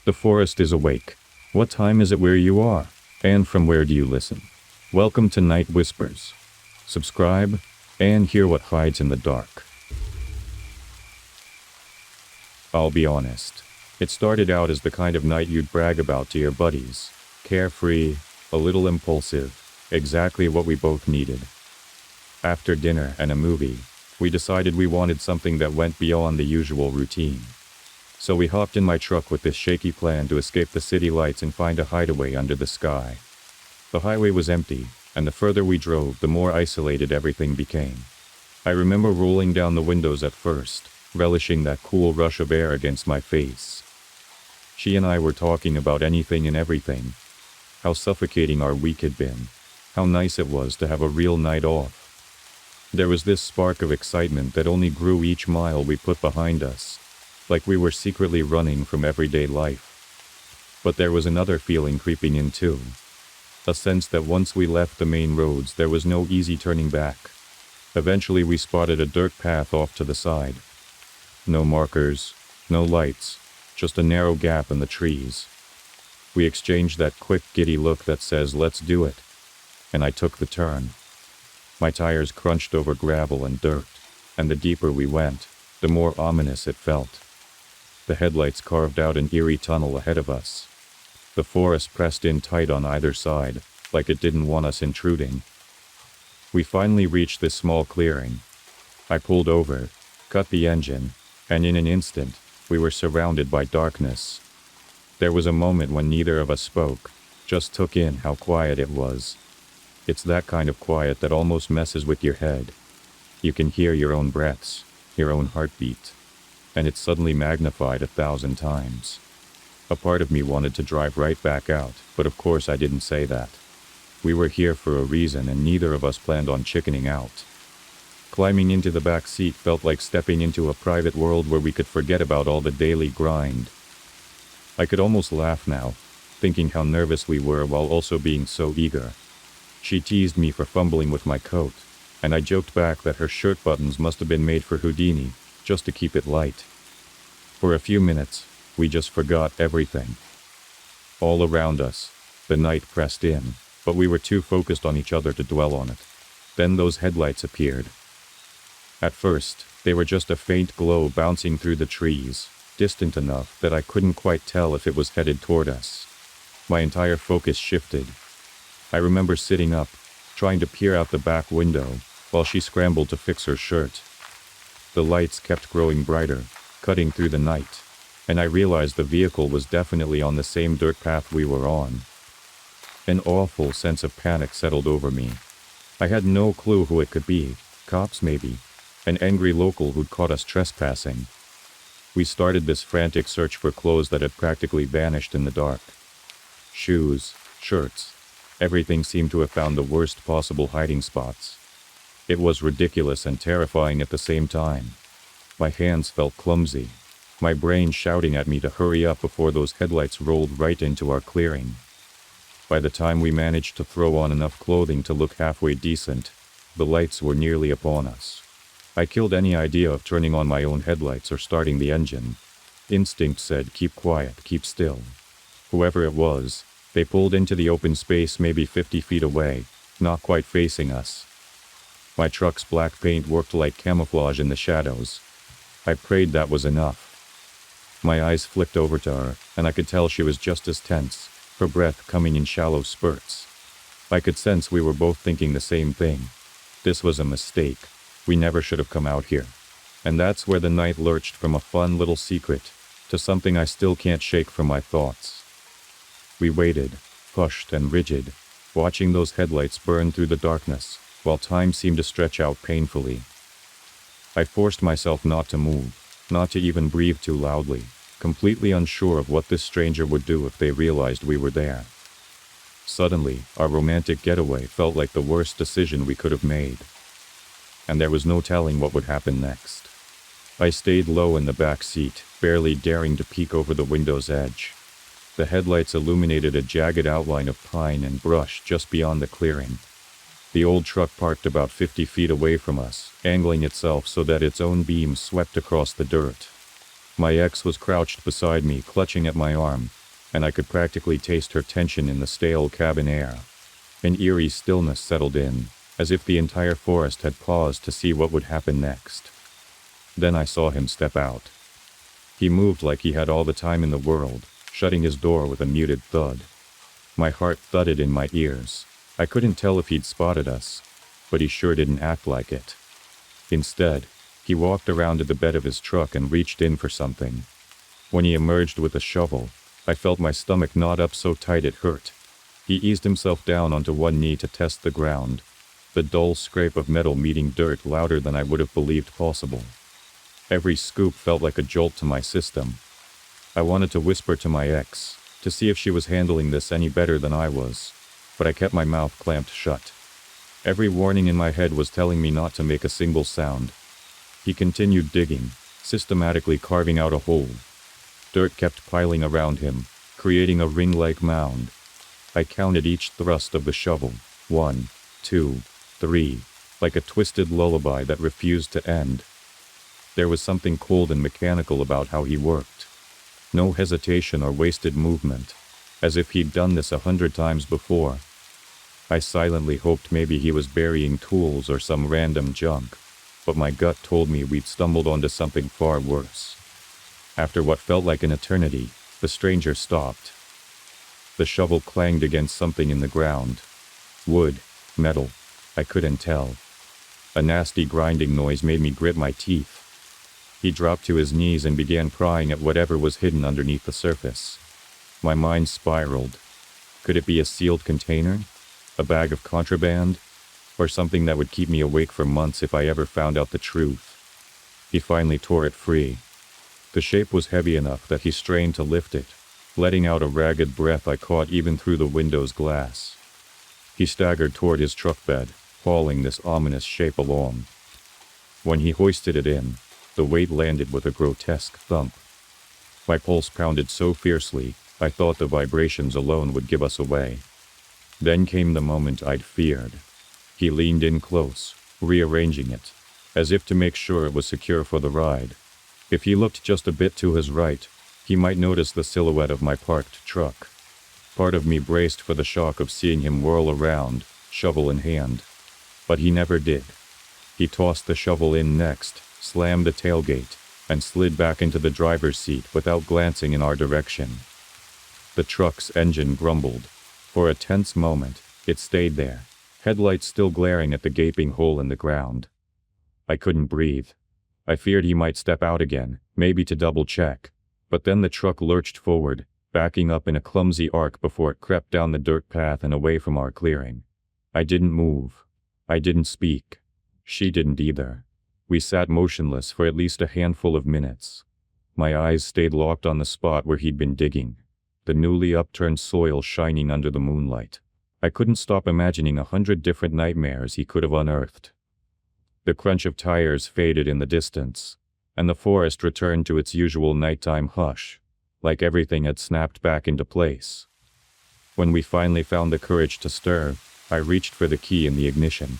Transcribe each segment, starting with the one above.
The forest is awake. What time is it where you are? And from where do you listen? Welcome to Night Whispers. Subscribe and hear what hides in the dark. I'll be honest. It started out as the kind of night you'd brag about to your buddies. Carefree, a little impulsive, exactly what we both needed. After dinner and a movie, we decided we wanted something that went beyond the usual routine. So we hopped in my truck with this shaky plan to escape the city lights and find a hideaway under the sky. The highway was empty, and the further we drove, the more isolated everything became. I remember rolling down the windows at first, relishing that cool rush of air against my face. She and I were talking about anything and everything. How suffocating our week had been. How nice it was to have a real night off. There was this spark of excitement that only grew each mile we put behind us. Like we were secretly running from everyday life. But there was another feeling creeping in too. A sense that once we left the main roads there was no easy turning back. Eventually we spotted a dirt path off to the side. No markers, no lights, just a narrow gap in the trees. We exchanged that quick giddy look that says let's do it. And I took the turn. My tires crunched over gravel and dirt, and the deeper we went, the more ominous it felt. The headlights carved out an eerie tunnel ahead of us. The forest pressed in tight on either side, like it didn't want us intruding. We finally reached this small clearing. I pulled over, cut the engine, and in an instant, we were surrounded by darkness. There was a moment when neither of us spoke, just took in how quiet it was. It's that kind of quiet that almost messes with your head. You can hear your own breaths, your own heartbeat. And it's suddenly magnified 1,000 times. A part of me wanted to drive right back out, but of course I didn't say that. We were here for a reason and neither of us planned on chickening out. Climbing into the back seat felt like stepping into a private world where we could forget about all the daily grind. I could almost laugh now, thinking how nervous we were while also being so eager. She teased me for fumbling with my coat, and I joked back that her shirt buttons must have been made for Houdini, just to keep it light. For a few minutes, we just forgot everything. All around us, the night pressed in, but we were too focused on each other to dwell on it. Then those headlights appeared. At first, they were just a faint glow bouncing through the trees, distant enough that I couldn't quite tell if it was headed toward us. My entire focus shifted. I remember sitting up, trying to peer out the back window, while she scrambled to fix her shirt. The lights kept growing brighter, cutting through the night, and I realized the vehicle was definitely on the same dirt path we were on. An awful sense of panic settled over me. I had no clue who it could be, cops maybe, an angry local who'd caught us trespassing. We started this frantic search for clothes that had practically vanished in the dark. Shoes, shirts, everything seemed to have found the worst possible hiding spots. It was ridiculous and terrifying at the same time. My hands felt clumsy, my brain shouting at me to hurry up before those headlights rolled right into our clearing. By the time we managed to throw on enough clothing to look halfway decent, the lights were nearly upon us. I killed any idea of turning on my own headlights or starting the engine. Instinct said, keep quiet, keep still. Whoever it was, they pulled into the open space maybe 50 feet away, not quite facing us. My truck's black paint worked like camouflage in the shadows. I prayed that was enough. My eyes flicked over to her, and I could tell she was just as tense, her breath coming in shallow spurts. I could sense we were both thinking the same thing. This was a mistake. We never should have come out here. And that's where the night lurched from a fun little secret to something I still can't shake from my thoughts. We waited, hushed and rigid, watching those headlights burn through the darkness, while time seemed to stretch out painfully. I forced myself not to move, not to even breathe too loudly, completely unsure of what this stranger would do if they realized we were there. Suddenly, our romantic getaway felt like the worst decision we could have made. And there was no telling what would happen next. I stayed low in the back seat, barely daring to peek over the window's edge. The headlights illuminated a jagged outline of pine and brush just beyond the clearing. The old truck parked about 50 feet away from us, angling itself so that its own beams swept across the dirt. My ex was crouched beside me, clutching at my arm, and I could practically taste her tension in the stale cabin air. An eerie stillness settled in, as if the entire forest had paused to see what would happen next. Then I saw him step out. He moved like he had all the time in the world, shutting his door with a muted thud. My heart thudded in my ears. I couldn't tell if he'd spotted us, but he sure didn't act like it. Instead, he walked around to the bed of his truck and reached in for something. When he emerged with a shovel, I felt my stomach knot up so tight it hurt. He eased himself down onto one knee to test the ground, the dull scrape of metal meeting dirt louder than I would have believed possible. Every scoop felt like a jolt to my system. I wanted to whisper to my ex, to see if she was handling this any better than I was, but I kept my mouth clamped shut. Every warning in my head was telling me not to make a single sound. He continued digging, systematically carving out a hole. Dirt kept piling around him, creating a ring-like mound. I counted each thrust of the shovel, 1, 2, 3, like a twisted lullaby that refused to end. There was something cold and mechanical about how he worked. No hesitation or wasted movement, as if he'd done this 100 times before. I silently hoped maybe he was burying tools or some random junk, but my gut told me we'd stumbled onto something far worse. After what felt like an eternity, the stranger stopped. The shovel clanged against something in the ground. Wood, metal, I couldn't tell. A nasty grinding noise made me grit my teeth. He dropped to his knees and began prying at whatever was hidden underneath the surface. My mind spiraled. Could it be a sealed container? A bag of contraband? Or something that would keep me awake for months if I ever found out the truth? He finally tore it free. The shape was heavy enough that he strained to lift it, letting out a ragged breath I caught even through the window's glass. He staggered toward his truck bed, hauling this ominous shape along. When he hoisted it in, the weight landed with a grotesque thump. My pulse pounded so fiercely, I thought the vibrations alone would give us away. Then came the moment I'd feared. He leaned in close, rearranging it, as if to make sure it was secure for the ride. If he looked just a bit to his right, he might notice the silhouette of my parked truck. Part of me braced for the shock of seeing him whirl around, shovel in hand. But he never did. He tossed the shovel in next, slammed the tailgate, and slid back into the driver's seat without glancing in our direction. The truck's engine grumbled. For a tense moment, it stayed there, headlights still glaring at the gaping hole in the ground. I couldn't breathe. I feared he might step out again, maybe to double-check. But then the truck lurched forward, backing up in a clumsy arc before it crept down the dirt path and away from our clearing. I didn't move. I didn't speak. She didn't either. We sat motionless for at least a handful of minutes. My eyes stayed locked on the spot where he'd been digging, the newly upturned soil shining under the moonlight. I couldn't stop imagining 100 different nightmares he could have unearthed. The crunch of tires faded in the distance, and the forest returned to its usual nighttime hush, like everything had snapped back into place. When we finally found the courage to stir, I reached for the key in the ignition.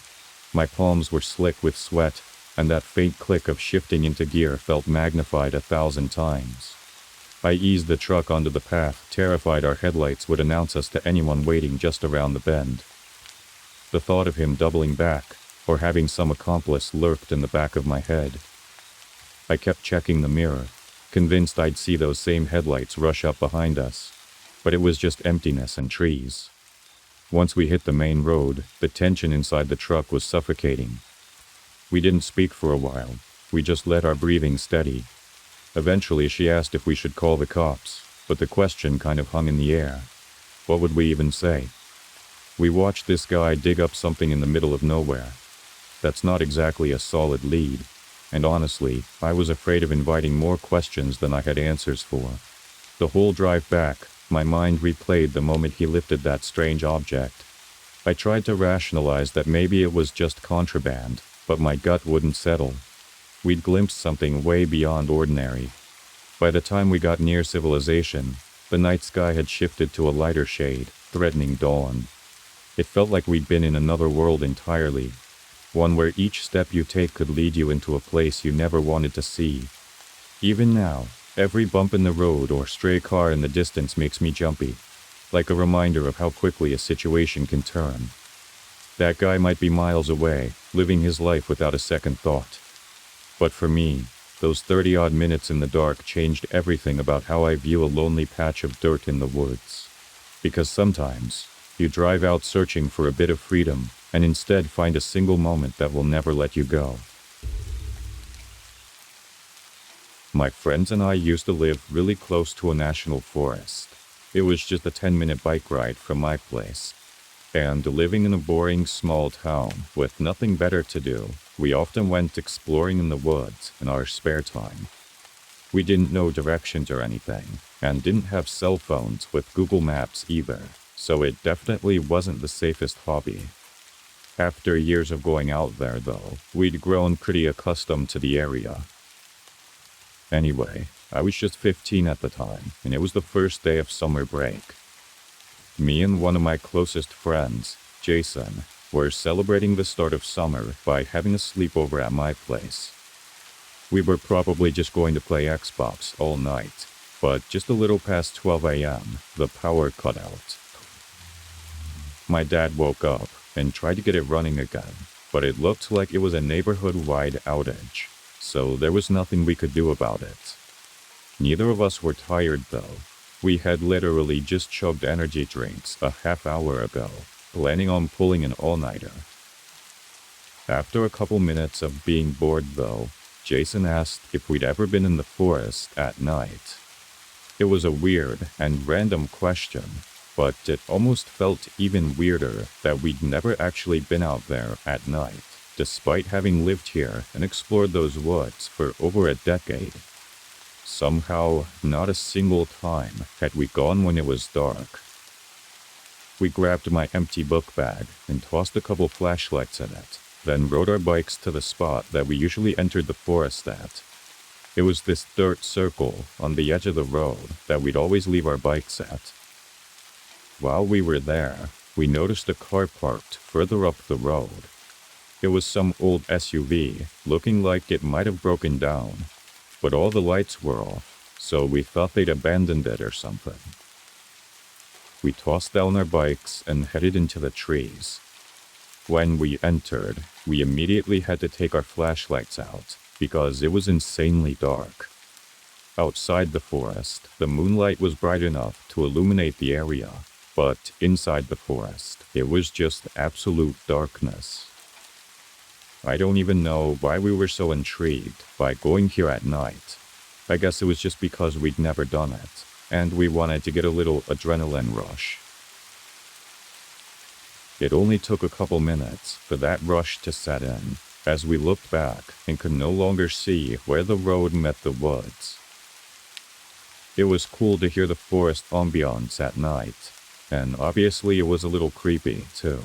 My palms were slick with sweat, and that faint click of shifting into gear felt magnified 1,000 times. I eased the truck onto the path, terrified our headlights would announce us to anyone waiting just around the bend. The thought of him doubling back, or having some accomplice, lurked in the back of my head. I kept checking the mirror, convinced I'd see those same headlights rush up behind us, but it was just emptiness and trees. Once we hit the main road, the tension inside the truck was suffocating. We didn't speak for a while, we just let our breathing steady. Eventually she asked if we should call the cops, but the question kind of hung in the air. What would we even say? We watched this guy dig up something in the middle of nowhere. That's not exactly a solid lead, and honestly, I was afraid of inviting more questions than I had answers for. The whole drive back, my mind replayed the moment he lifted that strange object. I tried to rationalize that maybe it was just contraband, but my gut wouldn't settle. We'd glimpsed something way beyond ordinary. By the time we got near civilization, the night sky had shifted to a lighter shade, threatening dawn. It felt like we'd been in another world entirely, one where each step you take could lead you into a place you never wanted to see. Even now, Every bump in the road or stray car in the distance makes me jumpy, like a reminder of how quickly a situation can turn. That guy might be miles away, living his life without a second thought. But for me, those 30-odd minutes in the dark changed everything about how I view a lonely patch of dirt in the woods. Because sometimes, you drive out searching for a bit of freedom, and instead find a single moment that will never let you go. My friends and I used to live really close to a national forest. It was just a 10-minute bike ride from my place. And living in a boring small town with nothing better to do, we often went exploring in the woods in our spare time. We didn't know directions or anything, and didn't have cell phones with Google Maps either, so it definitely wasn't the safest hobby. After years of going out there, though, we'd grown pretty accustomed to the area. Anyway, I was just 15 at the time, and it was the first day of summer break. Me and one of my closest friends, Jason, were celebrating the start of summer by having a sleepover at my place. We were probably just going to play Xbox all night, but just a little past 12 a.m., the power cut out. My dad woke up and tried to get it running again, but it looked like it was a neighborhood-wide outage, so there was nothing we could do about it. Neither of us were tired, though. We had literally just chugged energy drinks a half hour ago, planning on pulling an all-nighter. After a couple minutes of being bored, though, Jason asked if we'd ever been in the forest at night. It was a weird and random question, but it almost felt even weirder that we'd never actually been out there at night, despite having lived here and explored those woods for over a decade. Somehow, not a single time had we gone when it was dark. We grabbed my empty book bag and tossed a couple flashlights in it, then rode our bikes to the spot that we usually entered the forest at. It was this dirt circle on the edge of the road that we'd always leave our bikes at. While we were there, we noticed a car parked further up the road. It was some old SUV, looking like it might have broken down, but all the lights were off, so we thought they'd abandoned it or something. We tossed down our bikes and headed into the trees. When we entered, we immediately had to take our flashlights out, because it was insanely dark. Outside the forest, the moonlight was bright enough to illuminate the area, but inside the forest, it was just absolute darkness. I don't even know why we were so intrigued by going here at night. I guess it was just because we'd never done it, and we wanted to get a little adrenaline rush. It only took a couple minutes for that rush to set in, as we looked back and could no longer see where the road met the woods. It was cool to hear the forest ambiance at night, and obviously it was a little creepy, too.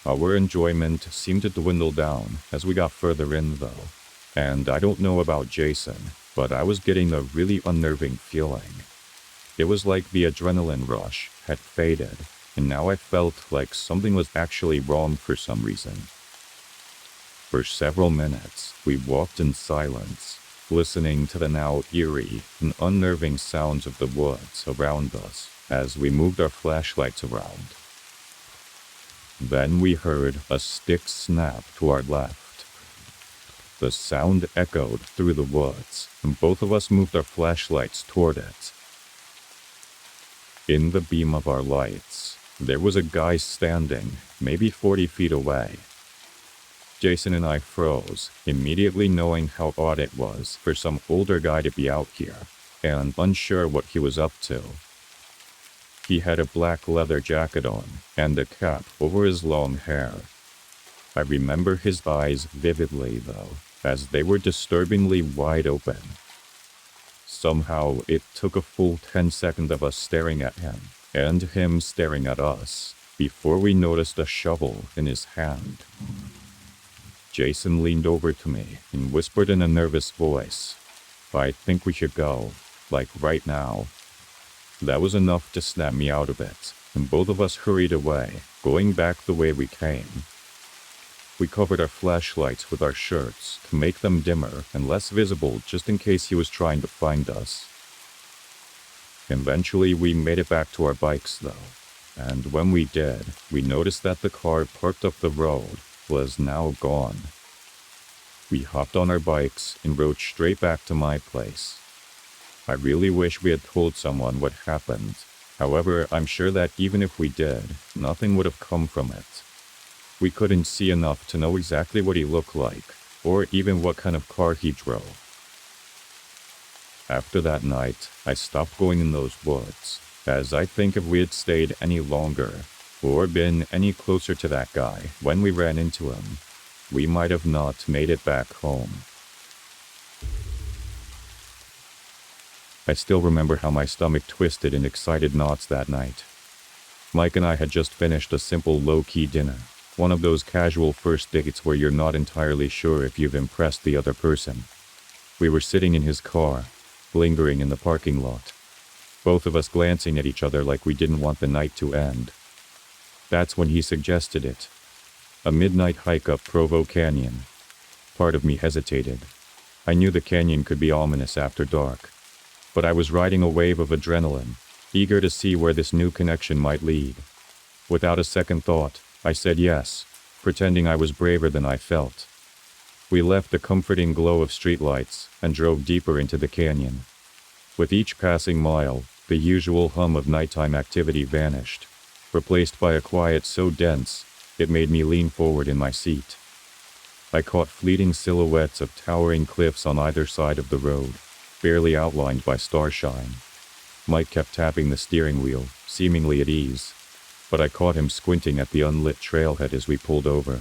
Our enjoyment seemed to dwindle down as we got further in, though, and I don't know about Jason, but I was getting a really unnerving feeling. It was like the adrenaline rush had faded, and now I felt like something was actually wrong for some reason. For several minutes, we walked in silence, listening to the now eerie and unnerving sounds of the woods around us as we moved our flashlights around. Then we heard a stick snap to our left. The sound echoed through the woods, and both of us moved our flashlights toward it. In the beam of our lights, there was a guy standing, maybe 40 feet away. Jason and I froze, immediately knowing how odd it was for some older guy to be out here, and unsure what he was up to. He had a black leather jacket on, and a cap over his long hair. I remember his eyes vividly, though, as they were disturbingly wide open. Somehow, it took a full 10 seconds of us staring at him, and him staring at us, before we noticed a shovel in his hand. Jason leaned over to me and whispered in a nervous voice, "I think we should go, like right now." That was enough to snap me out of it, and both of us hurried away, going back the way we came. We covered our flashlights with our shirts to make them dimmer and less visible just in case he was trying to find us. Eventually, we made it back to our bikes though, and when we did, we noticed that the car parked up the road was now gone. We hopped on our bikes and rode straight back to my place. I really wish we had told someone what happened. However, I'm sure that even if we did, nothing would have come from it. We couldn't see enough to know exactly what he looked like, or even what kind of car he drove. After that night, I stopped going in those woods, as I think if we had stayed any longer, or been any closer to that guy when we ran into him, we might have not made it back home. I still remember how my stomach twisted in excited knots that night. Mike and I had just finished a simple low-key dinner, one of those casual first dates where you're not entirely sure if you've impressed the other person. We were sitting in his car, lingering in the parking lot, both of us glancing at each other like we didn't want the night to end. That's when he suggested it. A midnight hike up Provo Canyon. Part of me hesitated. I knew the canyon could be ominous after dark, but I was riding a wave of adrenaline, eager to see where this new connection might lead. Without a second thought, I said yes, pretending I was braver than I felt. We left the comforting glow of streetlights and drove deeper into the canyon. With each passing mile, the usual hum of nighttime activity vanished, replaced by a quiet so dense, it made me lean forward in my seat. I caught fleeting silhouettes of towering cliffs on either side of the road, barely outlined by starshine. Mike kept tapping the steering wheel, seemingly at ease, but I caught him squinting at the unlit trailhead as we pulled over.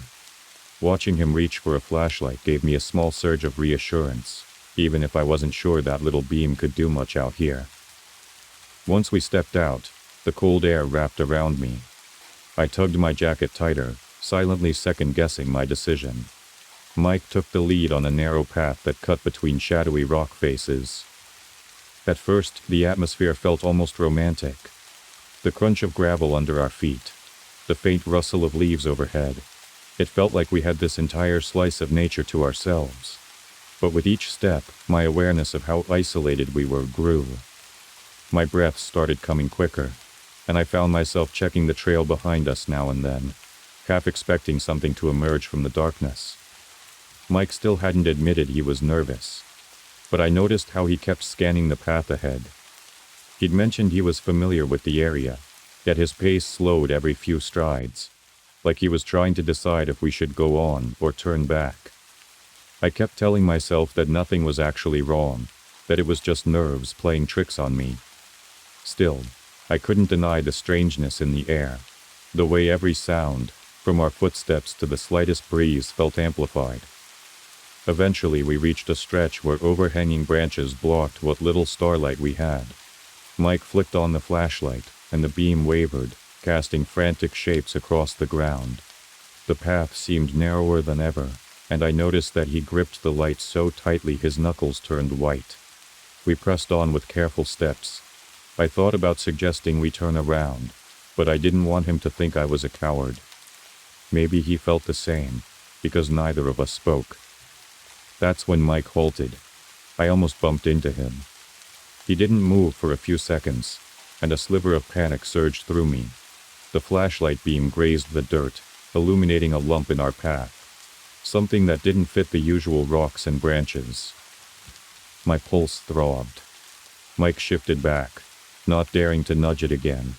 Watching him reach for a flashlight gave me a small surge of reassurance, even if I wasn't sure that little beam could do much out here. Once we stepped out, the cold air wrapped around me. I tugged my jacket tighter, silently second-guessing my decision. Mike took the lead on a narrow path that cut between shadowy rock faces. At first, the atmosphere felt almost romantic. The crunch of gravel under our feet, the faint rustle of leaves overhead. It felt like we had this entire slice of nature to ourselves. But with each step, my awareness of how isolated we were grew. My breath started coming quicker, and I found myself checking the trail behind us now and then, half expecting something to emerge from the darkness. Mike still hadn't admitted he was nervous, but I noticed how he kept scanning the path ahead. He'd mentioned he was familiar with the area, yet his pace slowed every few strides, like he was trying to decide if we should go on or turn back. I kept telling myself that nothing was actually wrong, that it was just nerves playing tricks on me. Still, I couldn't deny the strangeness in the air, the way every sound, from our footsteps to the slightest breeze, felt amplified. Eventually we reached a stretch where overhanging branches blocked what little starlight we had. Mike flicked on the flashlight, and the beam wavered, casting frantic shapes across the ground. The path seemed narrower than ever, and I noticed that he gripped the light so tightly his knuckles turned white. We pressed on with careful steps. I thought about suggesting we turn around, but I didn't want him to think I was a coward. Maybe he felt the same, because neither of us spoke. That's when Mike halted. I almost bumped into him. He didn't move for a few seconds, and a sliver of panic surged through me. The flashlight beam grazed the dirt, illuminating a lump in our path, something that didn't fit the usual rocks and branches. My pulse throbbed. Mike shifted back, not daring to nudge it again.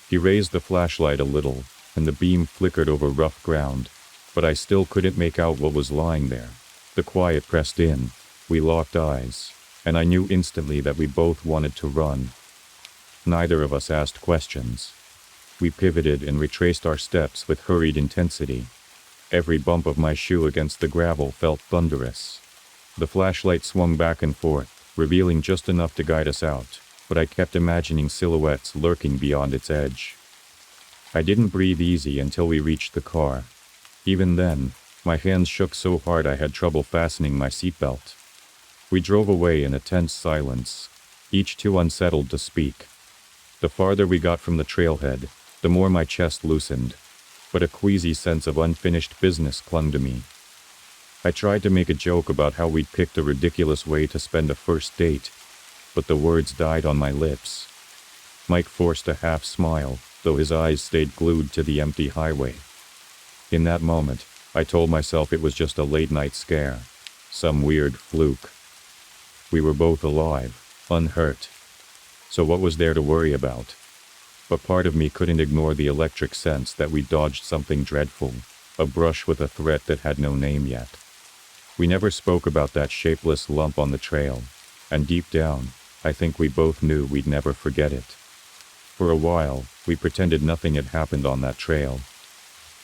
He raised the flashlight a little, and the beam flickered over rough ground, but I still couldn't make out what was lying there. The quiet pressed in, we locked eyes, and I knew instantly that we both wanted to run. Neither of us asked questions. We pivoted and retraced our steps with hurried intensity. Every bump of my shoe against the gravel felt thunderous. The flashlight swung back and forth, revealing just enough to guide us out, but I kept imagining silhouettes lurking beyond its edge. I didn't breathe easy until we reached the car. Even then, my hands shook so hard I had trouble fastening my seatbelt. We drove away in a tense silence, each too unsettled to speak. The farther we got from the trailhead, the more my chest loosened. but a queasy sense of unfinished business clung to me. I tried to make a joke about how we'd picked a ridiculous way to spend a first date, but the words died on my lips. Mike forced a half smile, though his eyes stayed glued to the empty highway. In that moment, I told myself it was just a late-night scare, some weird fluke. We were both alive, unhurt. So what was there to worry about? But part of me couldn't ignore the electric sense that we dodged something dreadful, a brush with a threat that had no name yet. We never spoke about that shapeless lump on the trail, and deep down, I think we both knew we'd never forget it. For a while, we pretended nothing had happened on that trail.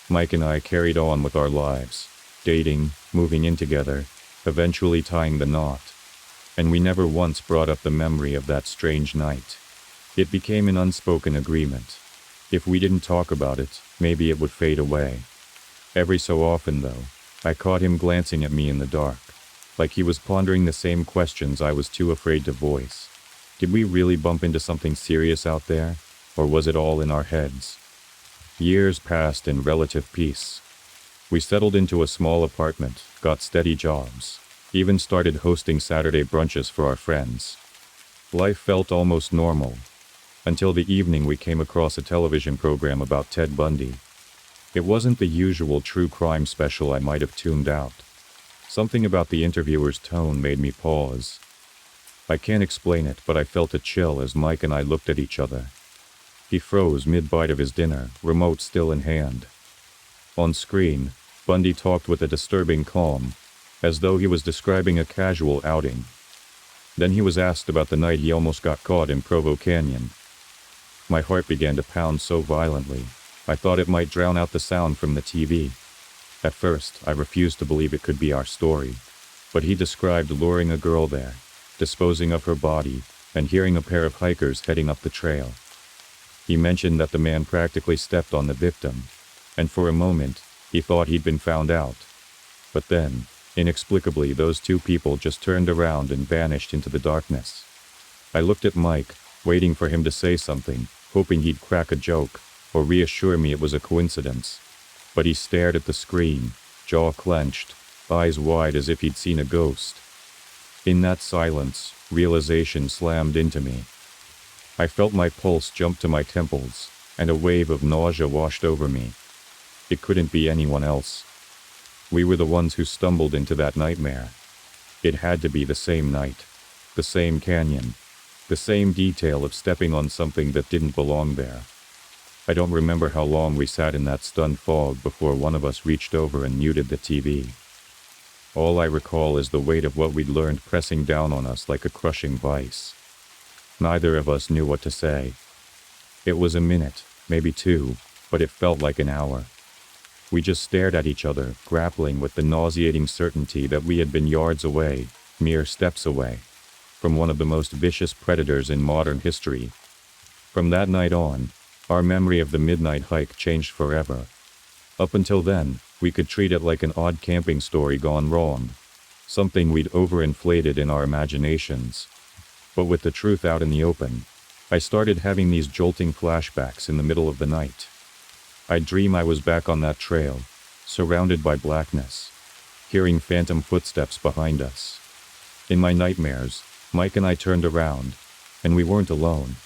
Mike and I carried on with our lives, dating, moving in together, eventually tying the knot. And we never once brought up the memory of that strange night. It became an unspoken agreement. If we didn't talk about it, maybe it would fade away. Every so often, though, I caught him glancing at me in the dark, like he was pondering the same questions I was too afraid to voice. Did we really bump into something serious out there, or was it all in our heads? Years passed in relative peace. We settled into a small apartment, got steady jobs, even started hosting Saturday brunches for our friends. Life felt almost normal, until the evening we came across a television program about Ted Bundy. It wasn't the usual true crime special I might have tuned out. Something about the interviewer's tone made me pause. I can't explain it, but I felt a chill as Mike and I looked at each other. He froze mid-bite of his dinner, remote still in hand. On screen, Bundy talked with a disturbing calm, as though he was describing a casual outing. Then he was asked about the night he almost got caught in Provo Canyon. My heart began to pound so violently, I thought it might drown out the sound from the TV. At first, I refused to believe it could be our story, but he described luring a girl there, disposing of her body, and hearing a pair of hikers heading up the trail. He mentioned that the man practically stepped on the victim, and for a moment, he thought he'd been found out. But then, inexplicably, those two people just turned around and vanished into the darkness. I looked at Mike, waiting for him to say something, hoping he'd crack a joke, or reassure me it was a coincidence. But he stared at the screen, jaw clenched, eyes wide as if he'd seen a ghost. In that silence, realization slammed into me. I felt my pulse jump to my temples, and a wave of nausea washed over me. It couldn't be anyone else. We were the ones who stumbled into that nightmare. It had to be the same night, the same canyon, the same detail of stepping on something that didn't belong there. I don't remember how long we sat in that stunned fog before one of us reached over and muted the TV. All I recall is the weight of what we'd learned pressing down on us like a crushing vice. Neither of us knew what to say. It was a minute, maybe two, but it felt like an hour. We just stared at each other, grappling with the nauseating certainty that we had been yards away, mere steps away, from one of the most vicious predators in modern history. From that night on, our memory of the midnight hike changed forever. Up until then, we could treat it like an odd camping story gone wrong, something we'd overinflated in our imaginations. But with the truth out in the open, I started having these jolting flashbacks in the middle of the night. I'd dream I was back on that trail, surrounded by blackness, hearing phantom footsteps behind us. In my nightmares, Mike and I turned around, and we weren't alone.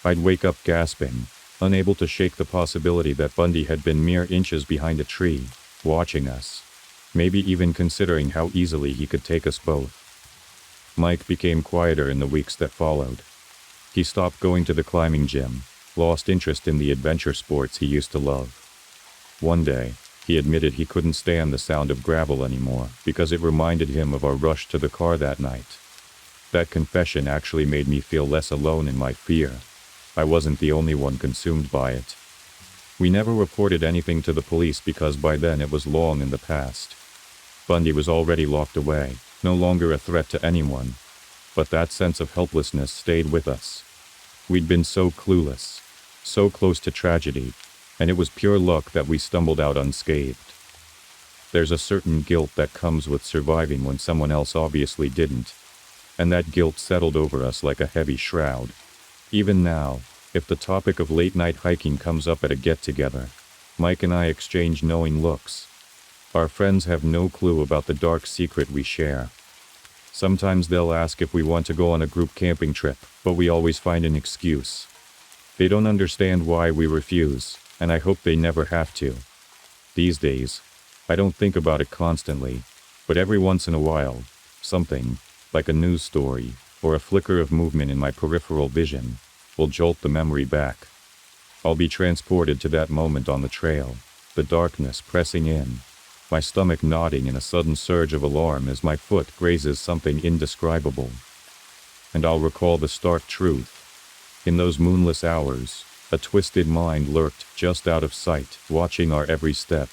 I'd wake up gasping, unable to shake the possibility that Bundy had been mere inches behind a tree, watching us, maybe even considering how easily he could take us both. Mike became quieter in the weeks that followed. He stopped going to the climbing gym, lost interest in the adventure sports he used to love. One day, he admitted he couldn't stand the sound of gravel anymore because it reminded him of our rush to the car that night. That confession actually made me feel less alone in my fear. I wasn't the only one consumed by it. We never reported anything to the police because by then it was long in the past. Bundy was already locked away, no longer a threat to anyone. But that sense of helplessness stayed with us. We'd been so clueless, so close to tragedy, and it was pure luck that we stumbled out unscathed. There's a certain guilt that comes with surviving when someone else obviously didn't, and that guilt settled over us like a heavy shroud. Even now, if the topic of late-night hiking comes up at a get-together, Mike and I exchange knowing looks. Our friends have no clue about the dark secret we share. Sometimes they'll ask if we want to go on a group camping trip, but we always find an excuse. They don't understand why we refuse, and I hope they never have to. These days, I don't think about it constantly, but every once in a while, something, like a news story, or a flicker of movement in my peripheral vision, will jolt the memory back. I'll be transported to that moment on the trail, the darkness pressing in, my stomach nodding in a sudden surge of alarm as my foot grazes something indescribable. And I'll recall the stark truth. In those moonless hours, a twisted mind lurked just out of sight, watching our every step.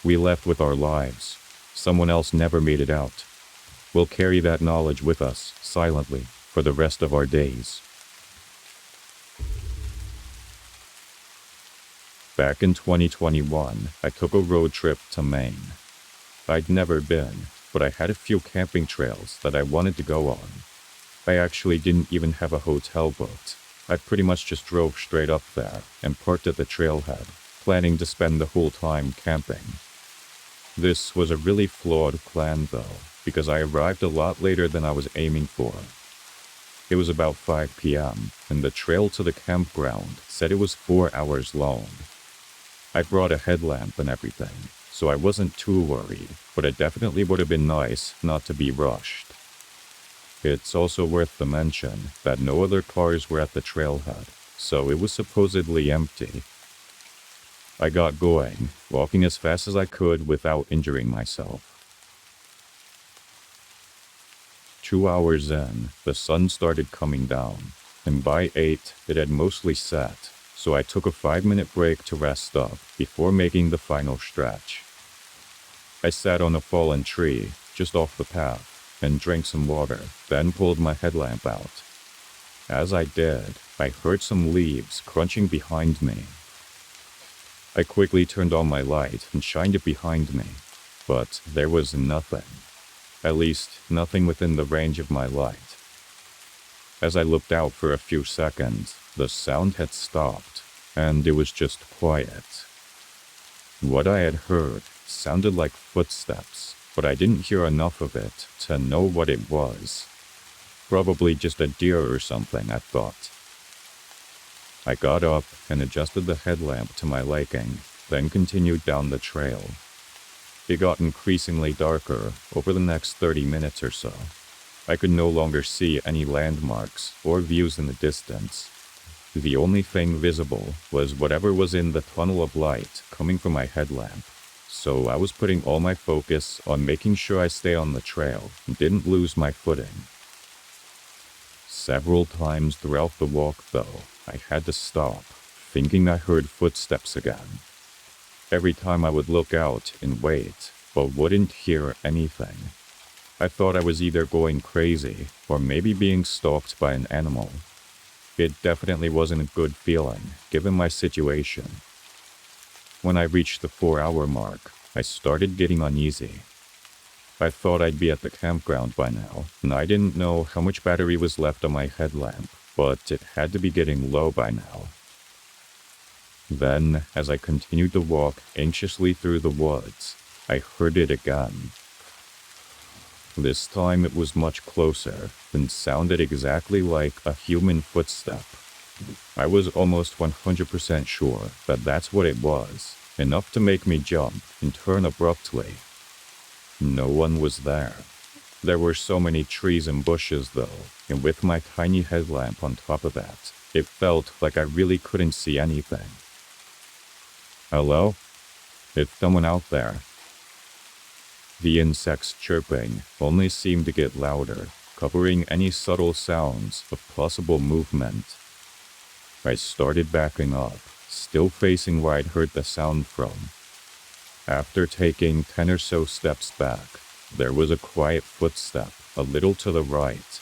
We left with our lives. Someone else never made it out. We'll carry that knowledge with us, silently, for the rest of our days. Back in 2021, I took a road trip to Maine. I'd never been, but I had a few camping trails that I wanted to go on. I actually didn't even have a hotel booked. I pretty much just drove straight up there and parked at the trailhead, planning to spend the whole time camping. This was a really flawed plan though, because I arrived a lot later than I was aiming for. It was about 5 p.m., and the trail to the campground said it was 4 hours long. I brought a headlamp and everything, so I wasn't too worried, but it definitely would have been nice not to be rushed. It's also worth the mention that no other cars were at the trailhead, so it was supposedly empty. I got going, walking as fast as I could without injuring myself. 2 hours in, the sun started coming down, and by 8, it had mostly set, so I took a 5-minute break to rest up before making the final stretch. I sat on a fallen tree, just off the path, and drank some water, then pulled my headlamp out. As I did, I heard some leaves crunching behind me. I quickly turned on my light and shined it behind me, but there was nothing. At least, nothing within the range of my light. As I looked out for a few seconds, the sound had stopped, and it was just quiet. What I had heard sounded like footsteps, but I didn't hear enough of it to know what it was. Probably just a deer or something, I thought. I got up and adjusted the headlamp to my liking, then continued down the trail. It got increasingly darker over the next 30 minutes or so. I could no longer see any landmarks or views in the distance. The only thing visible was whatever was in the tunnel of light coming from my headlamp, so I was putting all my focus on making sure I stay on the trail and didn't lose my footing. Several times throughout the walk, though, I had to stop, thinking I heard footsteps again. Every time I would look out and wait, but wouldn't hear anything. I thought I was either going crazy or maybe being stalked by an animal. It definitely wasn't a good feeling, given my situation. When I reached the 4-hour mark, I started getting uneasy. I thought I'd be at the campground by now, and I didn't know how much battery was left on my headlamp, but it had to be getting low by now. Then, as I continued to walk anxiously through the woods, I heard it again. This time it was much closer and sounded exactly like a human footstep. I was almost 100% sure that that's what it was, enough to make me jump and turn abruptly. No one was there. There were so many trees and bushes though, and with my tiny headlamp on top of that, it felt like I really couldn't see anything. Hello? Is someone out there? The insects chirping only seemed to get louder, covering any subtle sounds of possible movement. I started backing up, still facing where I'd heard the sound from. After taking 10 or so steps back, there was a quiet footstep a little to the right.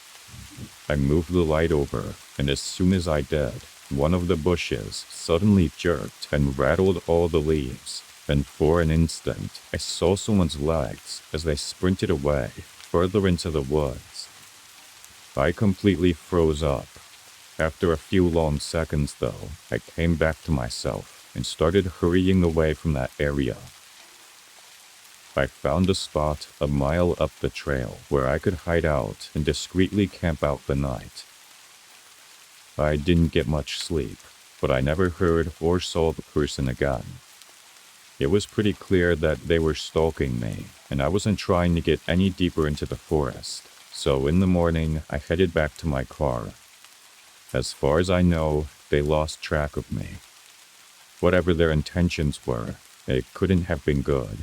I moved the light over, and as soon as I did, one of the bushes suddenly jerked and rattled all the leaves, and for an instant, I saw someone's legs as they sprinted away, further into the woods. I completely froze up. After a few long seconds, though, I came back to myself, and started hurrying away from that area. I found a spot a mile up the trail where I could hide out and discreetly camp out the night. I didn't get much sleep, but I never heard or saw the person again. It was pretty clear that they were stalking me, and I wasn't trying to get any deeper into the forest, so in the morning I headed back to my car. As far as I know, they lost track of me. Whatever their intentions were, it couldn't have been good.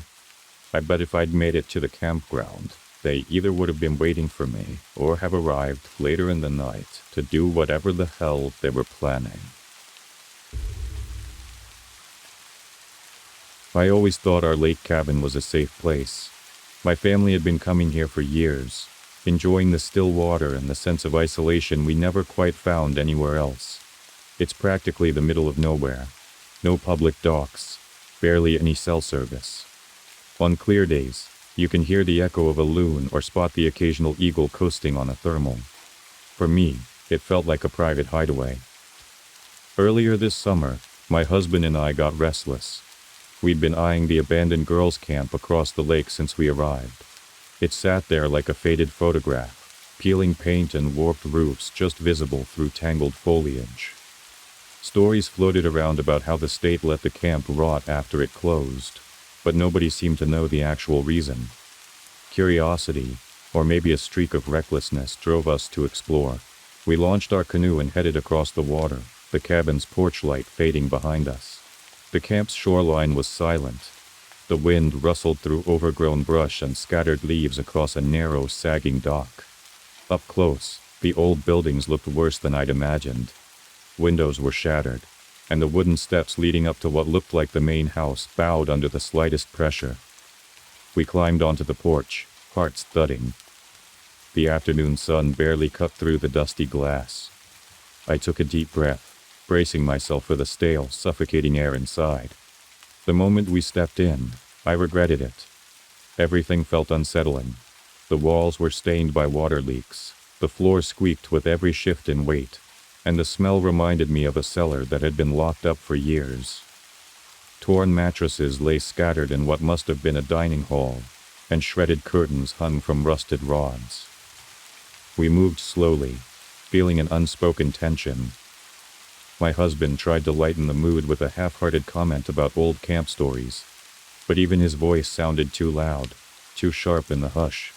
I bet if I'd made it to the campground, they either would have been waiting for me or have arrived later in the night to do whatever the hell they were planning. I always thought our lake cabin was a safe place. My family had been coming here for years, enjoying the still water and the sense of isolation we never quite found anywhere else. It's practically the middle of nowhere. No public docks, barely any cell service. On clear days, you can hear the echo of a loon or spot the occasional eagle coasting on a thermal. For me, it felt like a private hideaway. Earlier this summer, my husband and I got restless. We'd been eyeing the abandoned girls' camp across the lake since we arrived. It sat there like a faded photograph, peeling paint and warped roofs just visible through tangled foliage. Stories floated around about how the state let the camp rot after it closed, but nobody seemed to know the actual reason. Curiosity, or maybe a streak of recklessness, drove us to explore. We launched our canoe and headed across the water, the cabin's porch light fading behind us. The camp's shoreline was silent. The wind rustled through overgrown brush and scattered leaves across a narrow, sagging dock. Up close, the old buildings looked worse than I'd imagined. Windows were shattered, and the wooden steps leading up to what looked like the main house bowed under the slightest pressure. We climbed onto the porch, hearts thudding. The afternoon sun barely cut through the dusty glass. I took a deep breath, bracing myself for the stale, suffocating air inside. The moment we stepped in, I regretted it. Everything felt unsettling. The walls were stained by water leaks, the floor squeaked with every shift in weight, and the smell reminded me of a cellar that had been locked up for years. Torn mattresses lay scattered in what must have been a dining hall, and shredded curtains hung from rusted rods. We moved slowly, feeling an unspoken tension. My husband tried to lighten the mood with a half-hearted comment about old camp stories, but even his voice sounded too loud, too sharp in the hush.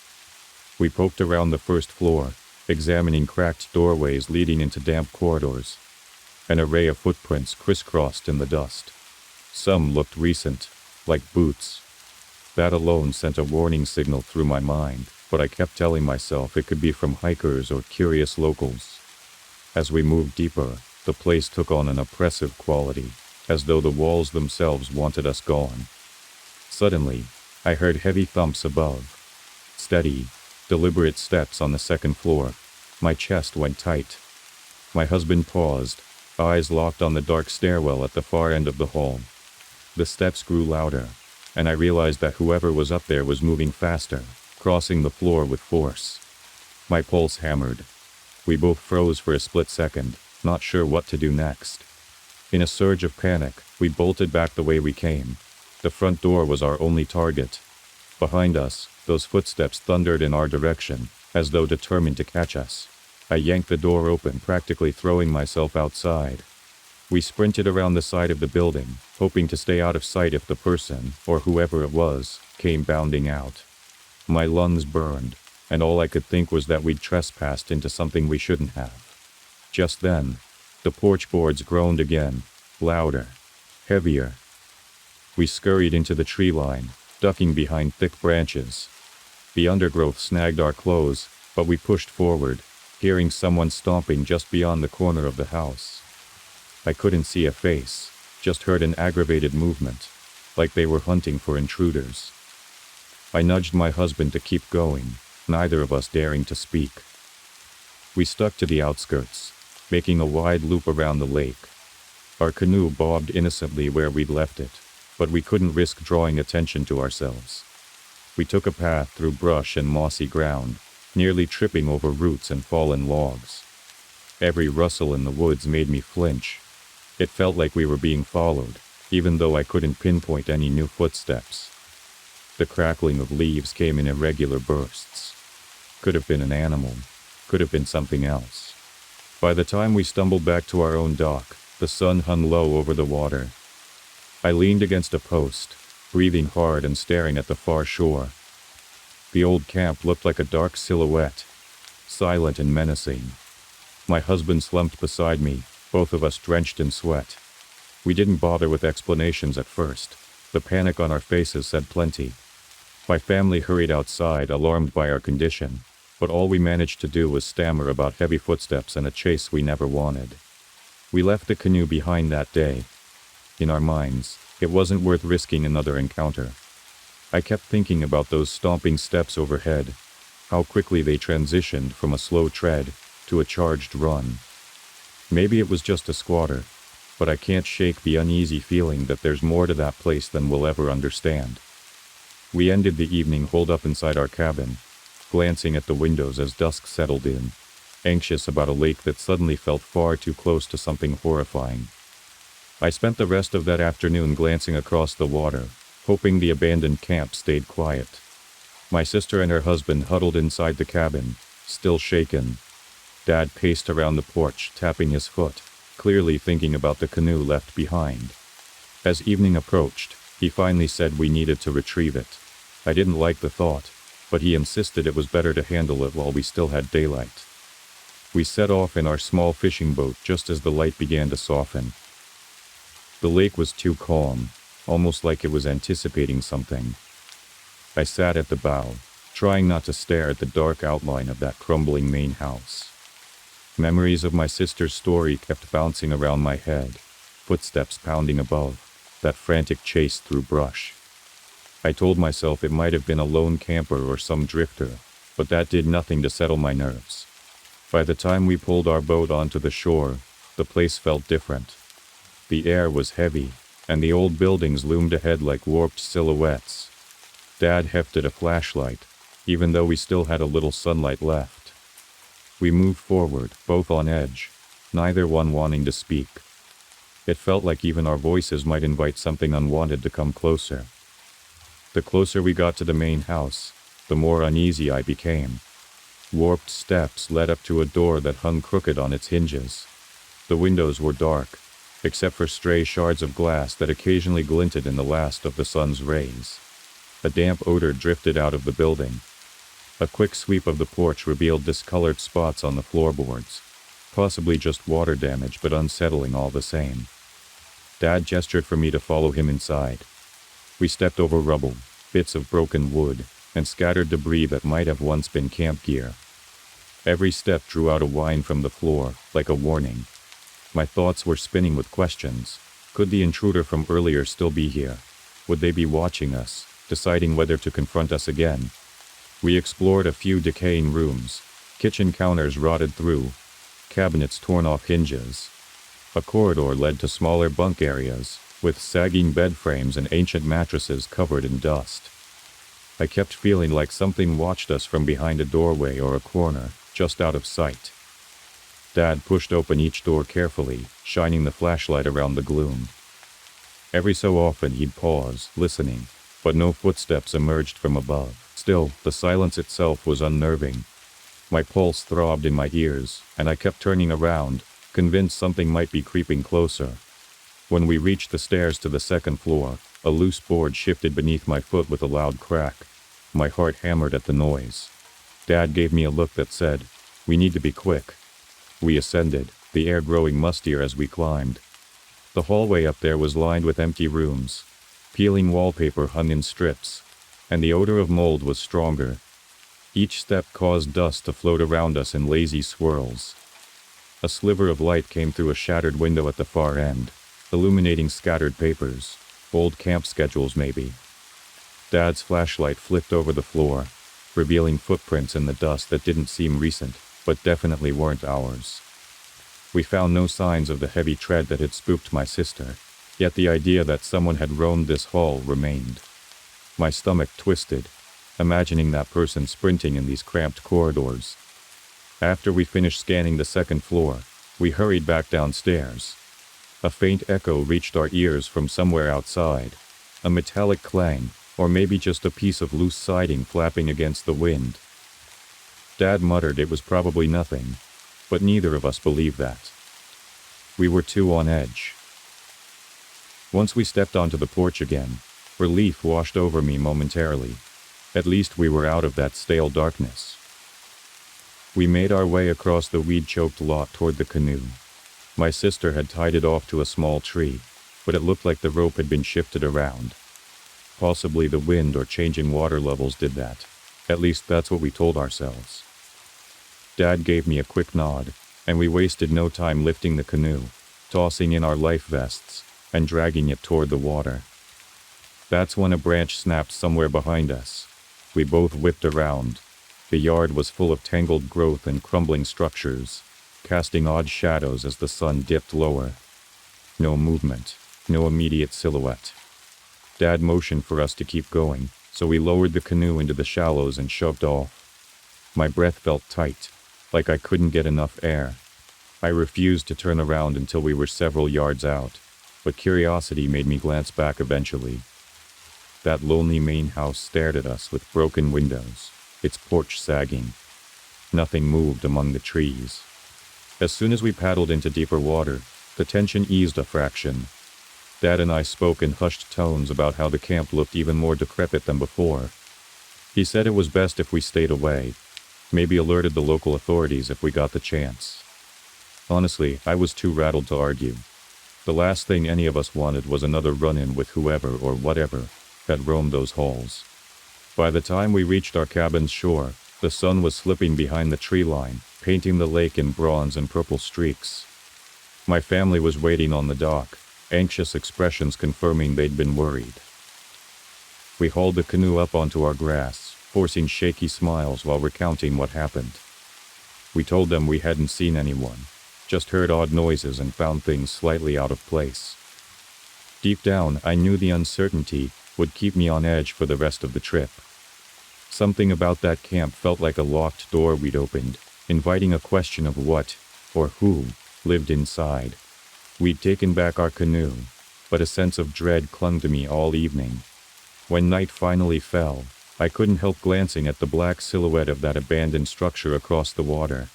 We poked around the first floor, examining cracked doorways leading into damp corridors. An array of footprints crisscrossed in the dust. Some looked recent, like boots. That alone sent a warning signal through my mind, but I kept telling myself it could be from hikers or curious locals. As we moved deeper, the place took on an oppressive quality, as though the walls themselves wanted us gone. Suddenly, I heard heavy thumps above. Steady, deliberate steps on the second floor. My chest went tight. My husband paused, eyes locked on the dark stairwell at the far end of the hall. The steps grew louder, and I realized that whoever was up there was moving faster, crossing the floor with force. My pulse hammered. We both froze for a split second, not sure what to do next. In a surge of panic, we bolted back the way we came. The front door was our only target. Behind us, those footsteps thundered in our direction, as though determined to catch us. I yanked the door open, practically throwing myself outside. We sprinted around the side of the building, hoping to stay out of sight if the person, or whoever it was, came bounding out. My lungs burned, and all I could think was that we'd trespassed into something we shouldn't have. Just then, the porch boards groaned again, louder, heavier. We scurried into the tree line, ducking behind thick branches. The undergrowth snagged our clothes, but we pushed forward, hearing someone stomping just beyond the corner of the house. I couldn't see a face, just heard an aggravated movement, like they were hunting for intruders. I nudged my husband to keep going, neither of us daring to speak. We stuck to the outskirts, making a wide loop around the lake. Our canoe bobbed innocently where we'd left it, but we couldn't risk drawing attention to ourselves. We took a path through brush and mossy ground, nearly tripping over roots and fallen logs. Every rustle in the woods made me flinch. It felt like we were being followed, even though I couldn't pinpoint any new footsteps. The crackling of leaves came in irregular bursts. Could have been an animal. Could have been something else. By the time we stumbled back to our own dock, the sun hung low over the water. I leaned against a post, breathing hard and staring at the far shore. The old camp looked like a dark silhouette, silent and menacing. My husband slumped beside me, both of us drenched in sweat. We didn't bother with explanations at first. The panic on our faces said plenty. My family hurried outside, alarmed by our condition, but all we managed to do was stammer about heavy footsteps and a chase we never wanted. We left the canoe behind that day. In our minds, it wasn't worth risking another encounter. I kept thinking about those stomping steps overhead, how quickly they transitioned from a slow tread to a charged run. Maybe it was just a squatter, but I can't shake the uneasy feeling that there's more to that place than we'll ever understand. We ended the evening holed up inside our cabin, glancing at the windows as dusk settled in, anxious about a lake that suddenly felt far too close to something horrifying. I spent the rest of that afternoon glancing across the water, hoping the abandoned camp stayed quiet. My sister and her husband huddled inside the cabin, still shaken. Dad paced around the porch, tapping his foot, clearly thinking about the canoe left behind. As evening approached, he finally said we needed to retrieve it. I didn't like the thought, but he insisted it was better to handle it while we still had daylight. We set off in our small fishing boat just as the light began to soften. The lake was too calm, almost like it was anticipating something. I sat at the bow, trying not to stare at the dark outline of that crumbling main house. Memories of my sister's story kept bouncing around my head, footsteps pounding above, that frantic chase through brush. I told myself it might have been a lone camper or some drifter, but that did nothing to settle my nerves. By the time we pulled our boat onto the shore, the place felt different. The air was heavy, and the old buildings loomed ahead like warped silhouettes. Dad hefted a flashlight, even though we still had a little sunlight left. We moved forward, both on edge, neither one wanting to speak. It felt like even our voices might invite something unwanted to come closer. The closer we got to the main house, the more uneasy I became. Warped steps led up to a door that hung crooked on its hinges. The windows were dark, except for stray shards of glass that occasionally glinted in the last of the sun's rays. A damp odor drifted out of the building. A quick sweep of the porch revealed discolored spots on the floorboards, possibly just water damage but unsettling all the same. Dad gestured for me to follow him inside. We stepped over rubble, bits of broken wood, and scattered debris that might have once been camp gear. Every step drew out a whine from the floor, like a warning. My thoughts were spinning with questions. Could the intruder from earlier still be here? Would they be watching us, deciding whether to confront us again? We explored a few decaying rooms, kitchen counters rotted through, cabinets torn off hinges. A corridor led to smaller bunk areas, with sagging bed frames and ancient mattresses covered in dust. I kept feeling like something watched us from behind a doorway or a corner, just out of sight. Dad pushed open each door carefully, shining the flashlight around the gloom. Every so often he'd pause, listening, but no footsteps emerged from above. Still, the silence itself was unnerving. My pulse throbbed in my ears, and I kept turning around, convinced something might be creeping closer. When we reached the stairs to the second floor, a loose board shifted beneath my foot with a loud crack. My heart hammered at the noise. Dad gave me a look that said, "We need to be quick." We ascended, the air growing mustier as we climbed. The hallway up there was lined with empty rooms. Peeling wallpaper hung in strips, and the odor of mold was stronger. Each step caused dust to float around us in lazy swirls. A sliver of light came through a shattered window at the far end, illuminating scattered papers, old camp schedules maybe. Dad's flashlight flicked over the floor, revealing footprints in the dust that didn't seem recent, but definitely weren't ours. We found no signs of the heavy tread that had spooked my sister, yet the idea that someone had roamed this hall remained. My stomach twisted, imagining that person sprinting in these cramped corridors. After we finished scanning the second floor, we hurried back downstairs. A faint echo reached our ears from somewhere outside. A metallic clang, or maybe just a piece of loose siding flapping against the wind. Dad muttered it was probably nothing, but neither of us believed that. We were too on edge. Once we stepped onto the porch again, relief washed over me momentarily. At least we were out of that stale darkness. We made our way across the weed-choked lot toward the canoe. My sister had tied it off to a small tree, but it looked like the rope had been shifted around. Possibly the wind or changing water levels did that. At least that's what we told ourselves. Dad gave me a quick nod, and we wasted no time lifting the canoe, tossing in our life vests, and dragging it toward the water. That's when a branch snapped somewhere behind us. We both whipped around. The yard was full of tangled growth and crumbling structures, casting odd shadows as the sun dipped lower. No movement, no immediate silhouette. Dad motioned for us to keep going, so we lowered the canoe into the shallows and shoved off. My breath felt tight, like I couldn't get enough air. I refused to turn around until we were several yards out, but curiosity made me glance back eventually. That lonely main house stared at us with broken windows, its porch sagging. Nothing moved among the trees. As soon as we paddled into deeper water, the tension eased a fraction. Dad and I spoke in hushed tones about how the camp looked even more decrepit than before. He said it was best if we stayed away, maybe alerted the local authorities if we got the chance. Honestly, I was too rattled to argue. The last thing any of us wanted was another run-in with whoever or whatever had roamed those halls. By the time we reached our cabin's shore, the sun was slipping behind the tree line, painting the lake in bronze and purple streaks. My family was waiting on the dock, anxious expressions confirming they'd been worried. We hauled the canoe up onto our grass, forcing shaky smiles while recounting what happened. We told them we hadn't seen anyone, just heard odd noises and found things slightly out of place. Deep down, I knew the uncertainty would keep me on edge for the rest of the trip. Something about that camp felt like a locked door we'd opened, inviting a question of what, or who, lived inside. We'd taken back our canoe, but a sense of dread clung to me all evening. When night finally fell, I couldn't help glancing at the black silhouette of that abandoned structure across the water,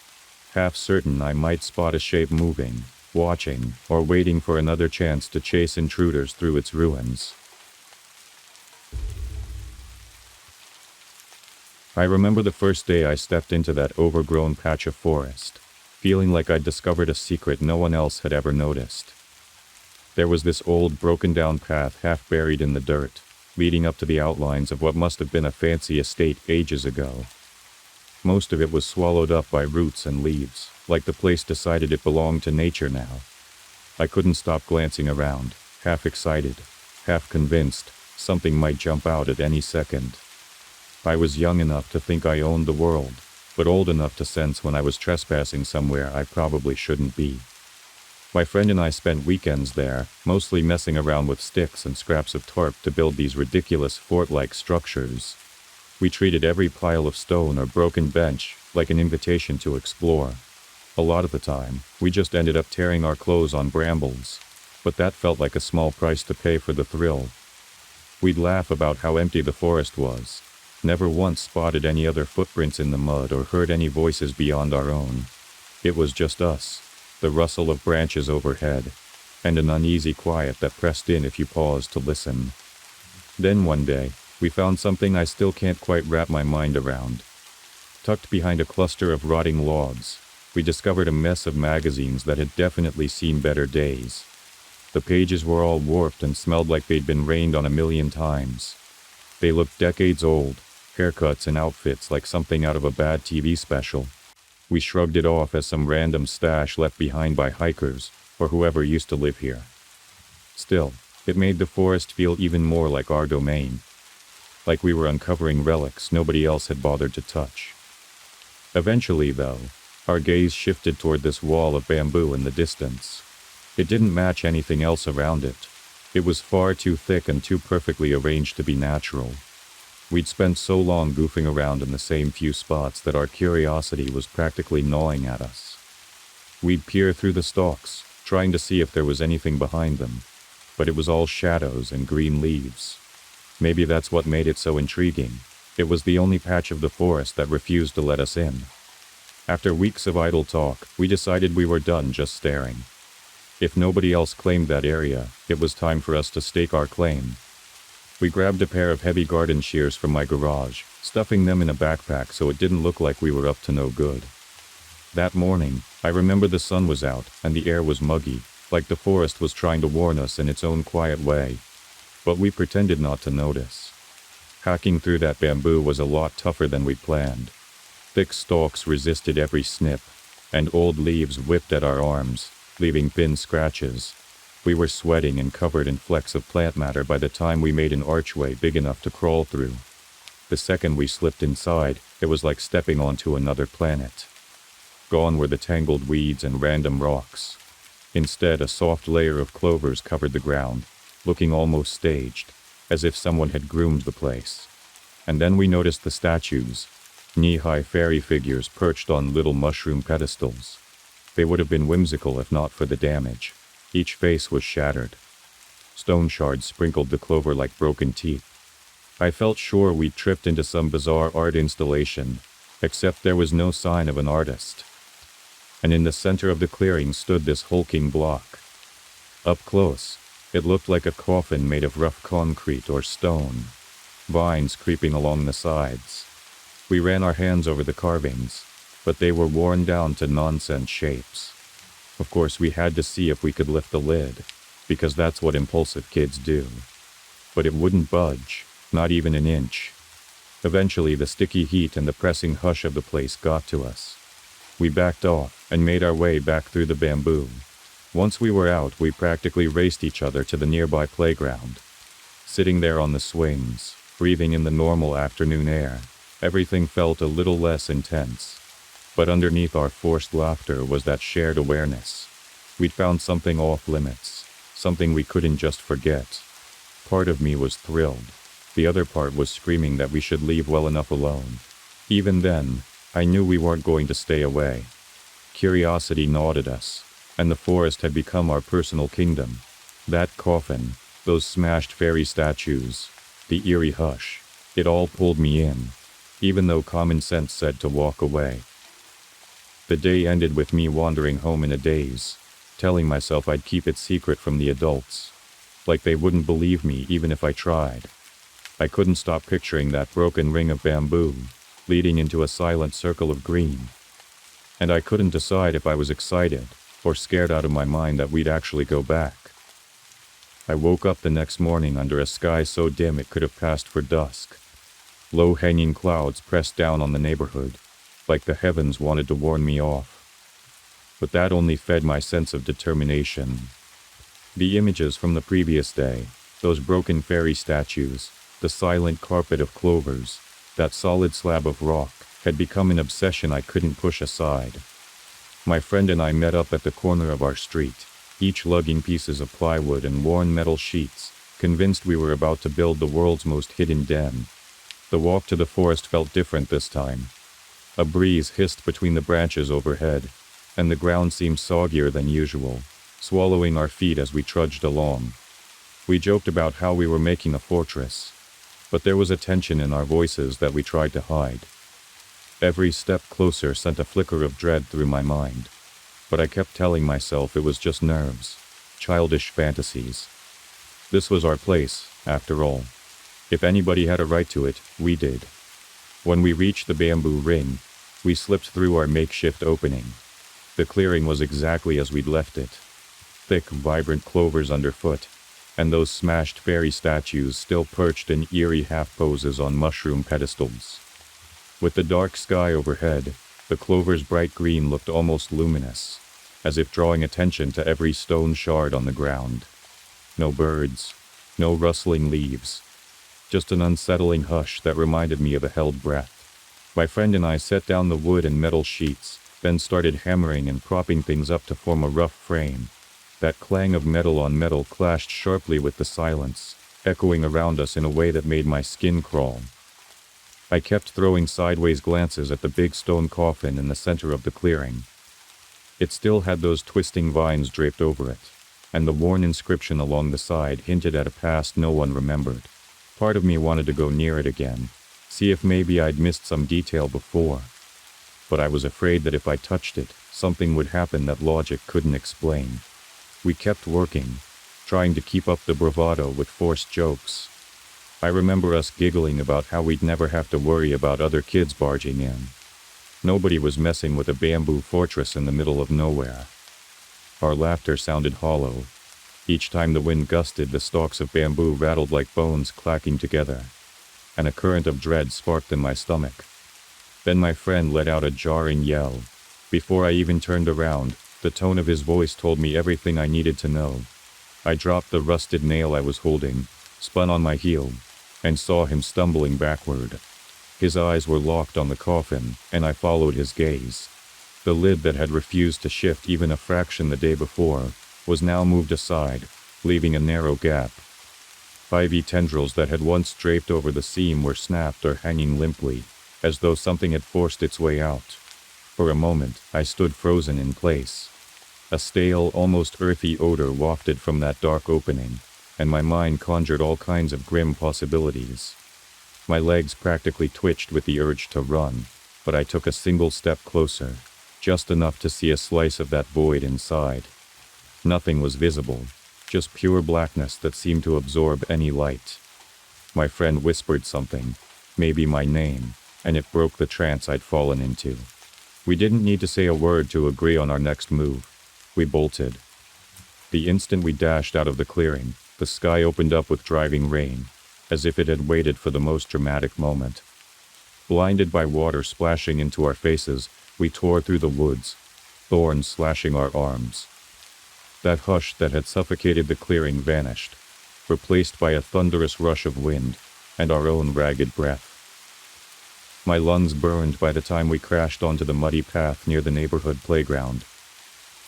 half certain I might spot a shape moving, watching, or waiting for another chance to chase intruders through its ruins. I remember the first day I stepped into that overgrown patch of forest, feeling like I'd discovered a secret no one else had ever noticed. There was this old broken-down path half buried in the dirt, leading up to the outlines of what must have been a fancy estate ages ago. Most of it was swallowed up by roots and leaves, like the place decided it belonged to nature now. I couldn't stop glancing around, half excited, half convinced something might jump out at any second. I was young enough to think I owned the world, but old enough to sense when I was trespassing somewhere I probably shouldn't be. My friend and I spent weekends there, mostly messing around with sticks and scraps of tarp to build these ridiculous fort-like structures. We treated every pile of stone or broken bench like an invitation to explore. A lot of the time, we just ended up tearing our clothes on brambles, but that felt like a small price to pay for the thrill. We'd laugh about how empty the forest was, never once spotted any other footprints in the mud or heard any voices beyond our own. It was just us, the rustle of branches overhead, and an uneasy quiet that pressed in if you paused to listen. Then one day, we found something I still can't quite wrap my mind around. Tucked behind a cluster of rotting logs, we discovered a mess of magazines that had definitely seen better days. The pages were all warped and smelled like they'd been rained on 1,000,000 times. They looked decades old, haircuts and outfits like something out of a bad TV special. We shrugged it off as some random stash left behind by hikers or whoever used to live here. Still, it made the forest feel even more like our domain. Like we were uncovering relics nobody else had bothered to touch. Eventually, though, our gaze shifted toward this wall of bamboo in the distance. It didn't match anything else around it. It was far too thick and too perfectly arranged to be natural. We'd spent so long goofing around in the same few spots that our curiosity was practically gnawing at us. We'd peer through the stalks, trying to see if there was anything behind them, but it was all shadows and green leaves. Maybe that's what made it so intriguing. It was the only patch of the forest that refused to let us in. After weeks of idle talk, we decided we were done just staring. If nobody else claimed that area, it was time for us to stake our claim. We grabbed a pair of heavy garden shears from my garage, stuffing them in a backpack so it didn't look like we were up to no good. That morning, I remember the sun was out and the air was muggy, like the forest was trying to warn us in its own quiet way. But we pretended not to notice. Hacking through that bamboo was a lot tougher than we planned. Thick stalks resisted every snip, and old leaves whipped at our arms, leaving thin scratches. We were sweating and covered in flecks of plant matter by the time we made an archway big enough to crawl through. The second we slipped inside, it was like stepping onto another planet. Gone were the tangled weeds and random rocks. Instead, a soft layer of clovers covered the ground, looking almost staged, as if someone had groomed the place. And then we noticed the statues, knee-high fairy figures perched on little mushroom pedestals. They would have been whimsical if not for the damage. Each face was shattered. Stone shards sprinkled the clover like broken teeth. I felt sure we'd tripped into some bizarre art installation, except there was no sign of an artist. And in the center of the clearing stood this hulking block. Up close, it looked like a coffin made of rough concrete or stone, vines creeping along the sides. We ran our hands over the carvings, but they were worn down to nonsense shapes. Of course, we had to see if we could lift the lid, because that's what impulsive kids do. But it wouldn't budge, not even an inch. Eventually, the sticky heat and the pressing hush of the place got to us. We backed off and made our way back through the bamboo. Once we were out, we practically raced each other to the nearby playground. Sitting there on the swings, breathing in the normal afternoon air, everything felt a little less intense. But underneath our forced laughter was that shared awareness. We'd found something off limits, something we couldn't just forget. Part of me was thrilled. The other part was screaming that we should leave well enough alone. Even then, I knew we weren't going to stay away. Curiosity gnawed at us, and the forest had become our personal kingdom. That coffin, those smashed fairy statues, the eerie hush, it all pulled me in, even though common sense said to walk away. The day ended with me wandering home in a daze, telling myself I'd keep it secret from the adults. Like they wouldn't believe me even if I tried. I couldn't stop picturing that broken ring of bamboo, leading into a silent circle of green. And I couldn't decide if I was excited or scared out of my mind that we'd actually go back. I woke up the next morning under a sky so dim it could have passed for dusk. Low-hanging clouds pressed down on the neighborhood, like the heavens wanted to warn me off. But that only fed my sense of determination. The images from the previous day, those broken fairy statues, the silent carpet of clovers, that solid slab of rock, had become an obsession I couldn't push aside. My friend and I met up at the corner of our street, each lugging pieces of plywood and worn metal sheets, convinced we were about to build the world's most hidden den. The walk to the forest felt different this time. A breeze hissed between the branches overhead, and the ground seemed soggier than usual, swallowing our feet as we trudged along. We joked about how we were making a fortress, but there was a tension in our voices that we tried to hide. Every step closer sent a flicker of dread through my mind, but I kept telling myself it was just nerves, childish fantasies. This was our place, after all. If anybody had a right to it, we did. When we reached the bamboo ring, we slipped through our makeshift opening. The clearing was exactly as we'd left it. Thick, vibrant clovers underfoot, and those smashed fairy statues still perched in eerie half-poses on mushroom pedestals. With the dark sky overhead, the clover's bright green looked almost luminous, as if drawing attention to every stone shard on the ground. No birds, no rustling leaves, just an unsettling hush that reminded me of a held breath. My friend and I set down the wood and metal sheets, then started hammering and propping things up to form a rough frame. That clang of metal on metal clashed sharply with the silence, echoing around us in a way that made my skin crawl. I kept throwing sideways glances at the big stone coffin in the center of the clearing. It still had those twisting vines draped over it, and the worn inscription along the side hinted at a past no one remembered. Part of me wanted to go near it again, see if maybe I'd missed some detail before. But I was afraid that if I touched it, something would happen that logic couldn't explain. We kept working, trying to keep up the bravado with forced jokes. I remember us giggling about how we'd never have to worry about other kids barging in. Nobody was messing with a bamboo fortress in the middle of nowhere. Our laughter sounded hollow. Each time the wind gusted, the stalks of bamboo rattled like bones clacking together, and a current of dread sparked in my stomach. Then my friend let out a jarring yell. Before I even turned around, the tone of his voice told me everything I needed to know. I dropped the rusted nail I was holding, spun on my heel, and saw him stumbling backward. His eyes were locked on the coffin, and I followed his gaze. The lid that had refused to shift even a fraction the day before was now moved aside, leaving a narrow gap. Ivy tendrils that had once draped over the seam were snapped or hanging limply, as though something had forced its way out. For a moment, I stood frozen in place. A stale, almost earthy odor wafted from that dark opening, and my mind conjured all kinds of grim possibilities. My legs practically twitched with the urge to run, but I took a single step closer, just enough to see a slice of that void inside. Nothing was visible, just pure blackness that seemed to absorb any light. My friend whispered something, maybe my name, and it broke the trance I'd fallen into. We didn't need to say a word to agree on our next move. We bolted. The instant we dashed out of the clearing, the sky opened up with driving rain, as if it had waited for the most dramatic moment. Blinded by water splashing into our faces, we tore through the woods, thorns slashing our arms. That hush that had suffocated the clearing vanished, replaced by a thunderous rush of wind and our own ragged breath. My lungs burned by the time we crashed onto the muddy path near the neighborhood playground.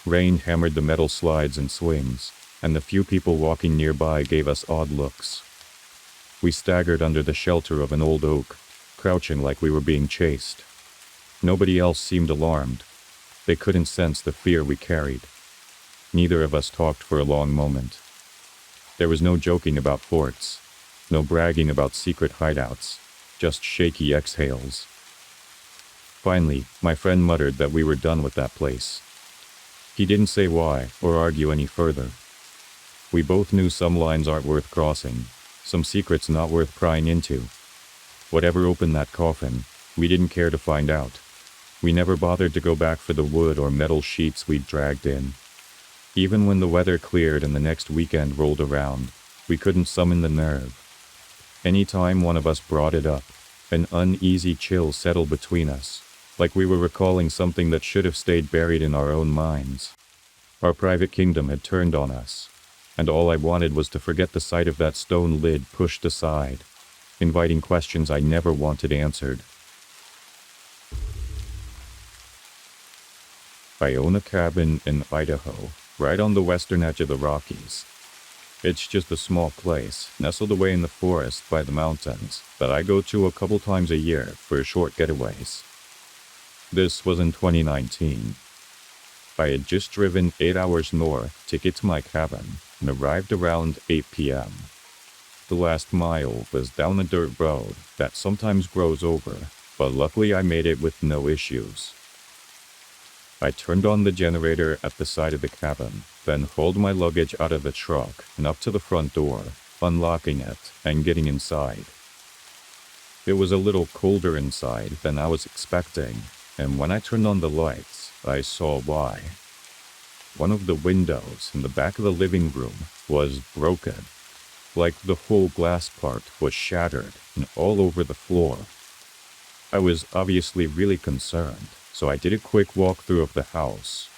Rain hammered the metal slides and swings, and the few people walking nearby gave us odd looks. We staggered under the shelter of an old oak, crouching like we were being chased. Nobody else seemed alarmed. They couldn't sense the fear we carried. Neither of us talked for a long moment. There was no joking about forts, no bragging about secret hideouts, just shaky exhales. Finally, my friend muttered that we were done with that place. He didn't say why or argue any further. We both knew some lines aren't worth crossing, some secrets not worth prying into. Whatever opened that coffin, we didn't care to find out. We never bothered to go back for the wood or metal sheets we'd dragged in. Even when the weather cleared and the next weekend rolled around, we couldn't summon the nerve. Any time one of us brought it up, an uneasy chill settled between us, like we were recalling something that should have stayed buried in our own minds. Our private kingdom had turned on us, and all I wanted was to forget the sight of that stone lid pushed aside, inviting questions I never wanted answered. I own a cabin in Idaho, right on the western edge of the Rockies. It's just a small place, nestled away in the forest by the mountains, that I go to a couple times a year for short getaways. This was in 2019. I had just driven 8 hours north to get to my cabin and arrived around 8 p.m. The last mile was down a dirt road that sometimes grows over, but luckily I made it with no issues. I turned on the generator at the side of the cabin, then hauled my luggage out of the truck and up to the front door, unlocking it and getting inside. It was a little colder inside than I was expecting, and when I turned on the lights, I saw why. One of the windows in the back of the living room was broken, like the whole glass part was shattered and all over the floor. I was obviously really concerned, so I did a quick walkthrough of the house.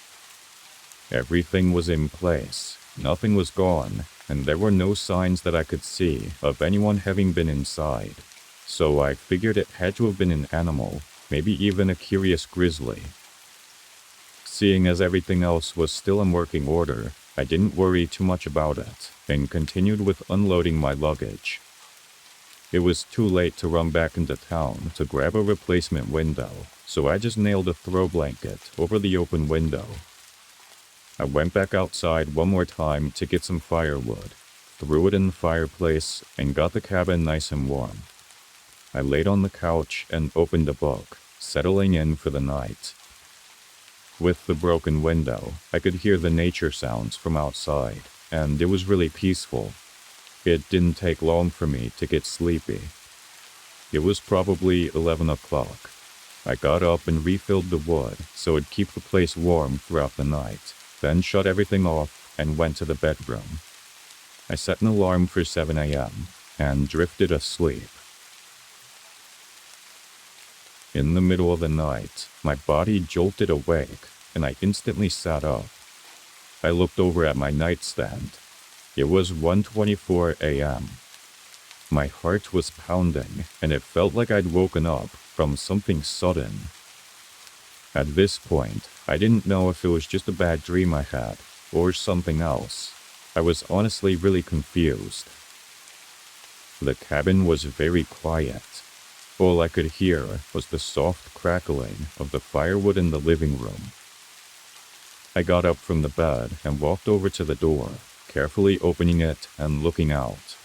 Everything was in place, nothing was gone, and there were no signs that I could see of anyone having been inside. So I figured it had to have been an animal, maybe even a curious grizzly. Seeing as everything else was still in working order, I didn't worry too much about it, and continued with unloading my luggage. It was too late to run back into town to grab a replacement window, so I just nailed a throw blanket over the open window, I went back outside one more time to get some firewood, threw it in the fireplace, and got the cabin nice and warm. I laid on the couch and opened a book, settling in for the night. With the broken window, I could hear the nature sounds from outside, and it was really peaceful. It didn't take long for me to get sleepy. It was probably 11 o'clock. I got up and refilled the wood so it'd keep the place warm throughout the night, then shut everything off and went to the bedroom. I set an alarm for 7 a.m. and drifted asleep. In the middle of the night, my body jolted awake, and I instantly sat up. I looked over at my nightstand. It was 1:24 a.m. My heart was pounding, and it felt like I'd woken up from something sudden. At this point, I didn't know if it was just a bad dream I had, or something else. I was honestly really confused. The cabin was very quiet. All I could hear was the soft crackling of the firewood in the living room. I got up from the bed and walked over to the door, carefully opening it and looking out.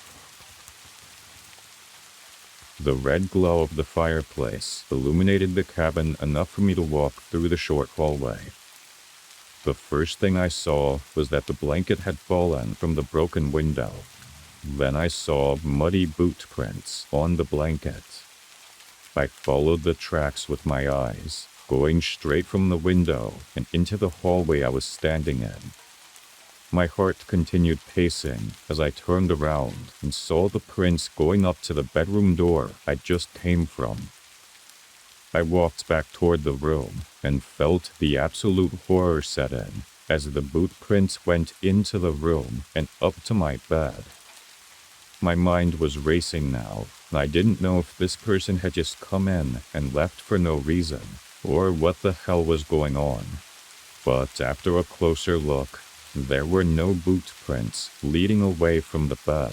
The red glow of the fireplace illuminated the cabin enough for me to walk through the short hallway. The first thing I saw was that the blanket had fallen from the broken window. Then I saw muddy boot prints on the blanket. I followed the tracks with my eyes, going straight from the window and into the hallway I was standing in. My heart continued pacing as I turned around and saw the prints going up to the bedroom door I just came from. I walked back toward the room and felt the absolute horror set in as the boot prints went into the room and up to my bed. My mind was racing now, and I didn't know if this person had just come in and left for no reason, or what the hell was going on. But after a closer look, there were no boot prints leading away from the bed.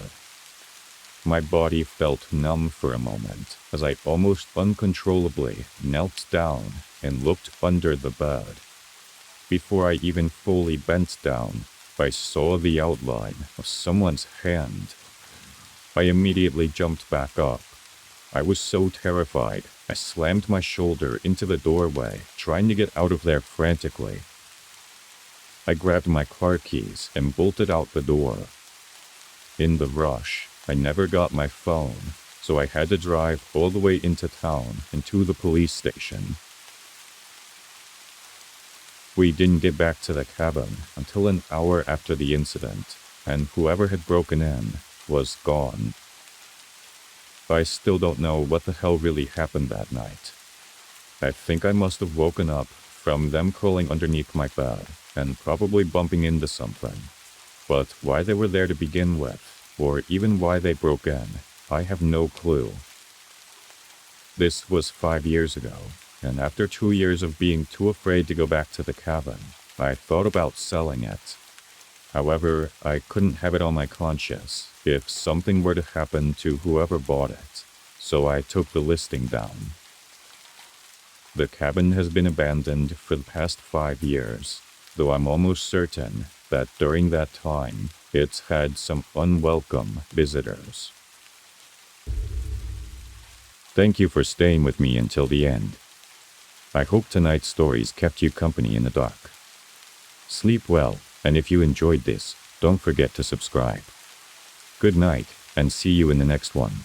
My body felt numb for a moment as I almost uncontrollably knelt down and looked under the bed. Before I even fully bent down, I saw the outline of someone's hand. I immediately jumped back up. I was so terrified, I slammed my shoulder into the doorway, trying to get out of there frantically. I grabbed my car keys and bolted out the door. In the rush, I never got my phone, so I had to drive all the way into town and to the police station. We didn't get back to the cabin until an hour after the incident, and whoever had broken in was gone. I still don't know what the hell really happened that night. I think I must have woken up from them crawling underneath my bed and probably bumping into something. But why they were there to begin with, or even why they broke in, I have no clue. This was 5 years ago, and after 2 years of being too afraid to go back to the cabin, I thought about selling it. However, I couldn't have it on my conscience if something were to happen to whoever bought it, so I took the listing down. The cabin has been abandoned for the past 5 years, though I'm almost certain that during that time, it's had some unwelcome visitors. Thank you for staying with me until the end. I hope tonight's stories kept you company in the dark. Sleep well, and if you enjoyed this, don't forget to subscribe. Good night, and see you in the next one.